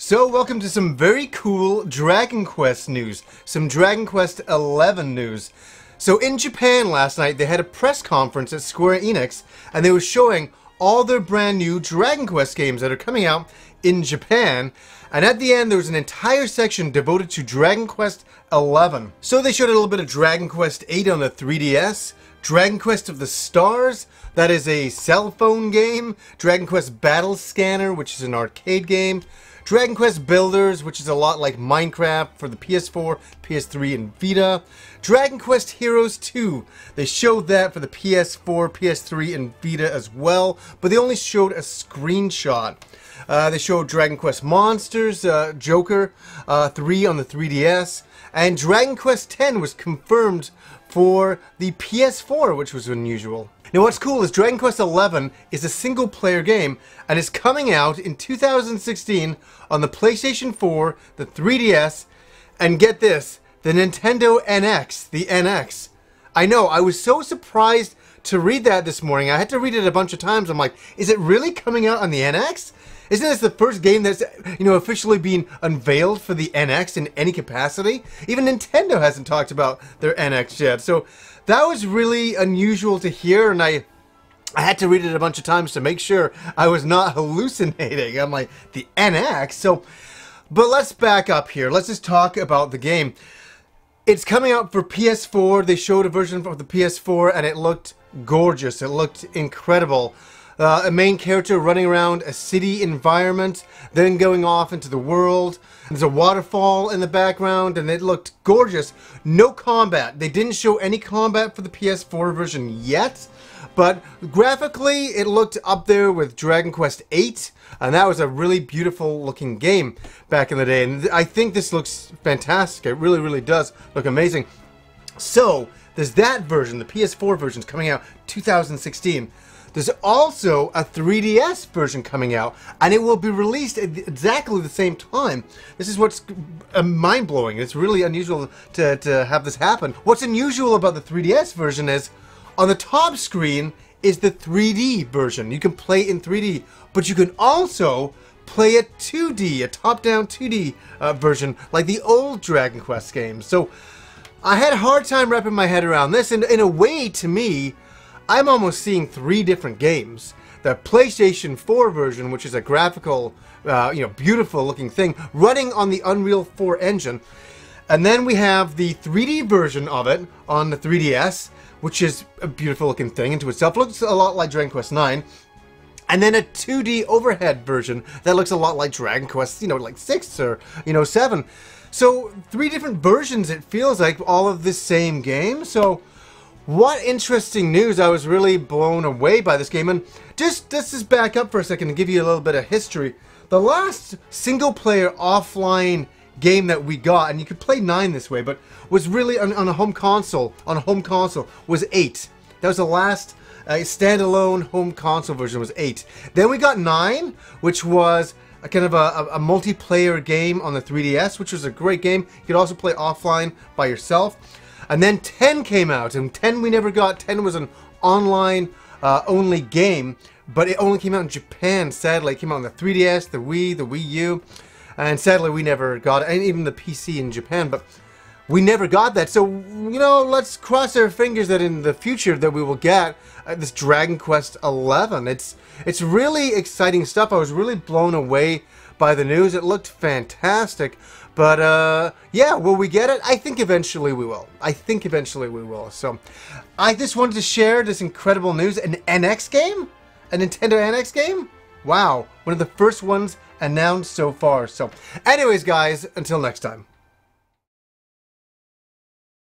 So, welcome to some very cool Dragon Quest news. Some Dragon Quest XI news. So, in Japan last night, they had a press conference at Square Enix, and they were showing all their brand new Dragon Quest games that are coming out in Japan. And at the end, there was an entire section devoted to Dragon Quest XI. So, they showed a little bit of Dragon Quest VIII on the 3DS, Dragon Quest of the Stars, that is a cell phone game, Dragon Quest Battle Scanner, which is an arcade game, Dragon Quest Builders, which is a lot like Minecraft for the PS4, PS3, and Vita. Dragon Quest Heroes 2. They showed that for the PS4, PS3, and Vita as well, but they only showed a screenshot. They showed Dragon Quest Monsters, Joker 3 on the 3DS, and Dragon Quest X was confirmed for the PS4, which was unusual. Now what's cool is Dragon Quest XI is a single player game and is coming out in 2016 on the PlayStation 4, the 3DS, and get this, the Nintendo NX, the NX. I know, I was so surprised to read that this morning. I had to read it a bunch of times. I'm like, is it really coming out on the NX? Isn't this the first game that's, officially been unveiled for the NX in any capacity? Even Nintendo hasn't talked about their NX yet. So that was really unusual to hear, and I had to read it a bunch of times to make sure I was not hallucinating. I'm like, the NX? So, but let's back up here. Let's just talk about the game. It's coming out for PS4. They showed a version of the PS4, and it looked gorgeous. It looked incredible. A main character running around a city environment, then going off into the world. There's a waterfall in the background, and it looked gorgeous. No combat. They didn't show any combat for the PS4 version yet, but graphically, it looked up there with Dragon Quest VIII, and that was a really beautiful looking game back in the day. And I think this looks fantastic. It really, really does look amazing. So, there's that version, the PS4 version is coming out 2016. There's also a 3DS version coming out, and it will be released at exactly the same time. This is what's mind-blowing. It's really unusual to have this happen. What's unusual about the 3DS version is, on the top screen is the 3D version. You can play in 3D, but you can also play a 2D, a top-down 2D version, like the old Dragon Quest games. So, I had a hard time wrapping my head around this, and in a way, to me, I'm almost seeing three different games. The PlayStation 4 version, which is a graphical, beautiful looking thing, running on the Unreal 4 engine. And then we have the 3D version of it on the 3DS, which is a beautiful looking thing into itself. Looks a lot like Dragon Quest IX. And then a 2D overhead version that looks a lot like Dragon Quest, like 6 or, 7. So, three different versions, it feels like, all of the same game. So, what interesting news. I was really blown away by this game. And let's just back up for a second and give you a little bit of history. The last single-player offline game that we got, and you could play 9 this way, but was really on a home console, was 8. That was the last standalone home console version, was 8. Then we got 9, which was a kind of a multiplayer game on the 3DS, which was a great game. You could also play offline by yourself. And then 10 came out, and 10 we never got. 10 was an online only game, but it only came out in Japan, sadly. It came out on the 3DS, the Wii, the Wii U, and sadly we never got it, and even the PC in Japan, but we never got that. So, let's cross our fingers that in the future that we will get this Dragon Quest XI. It's really exciting stuff. I was really blown away by the news. It looked fantastic. But, yeah, will we get it? I think eventually we will. So, I just wanted to share this incredible news. An NX game? A Nintendo NX game? Wow. One of the first ones announced so far. So, anyways, guys, until next time.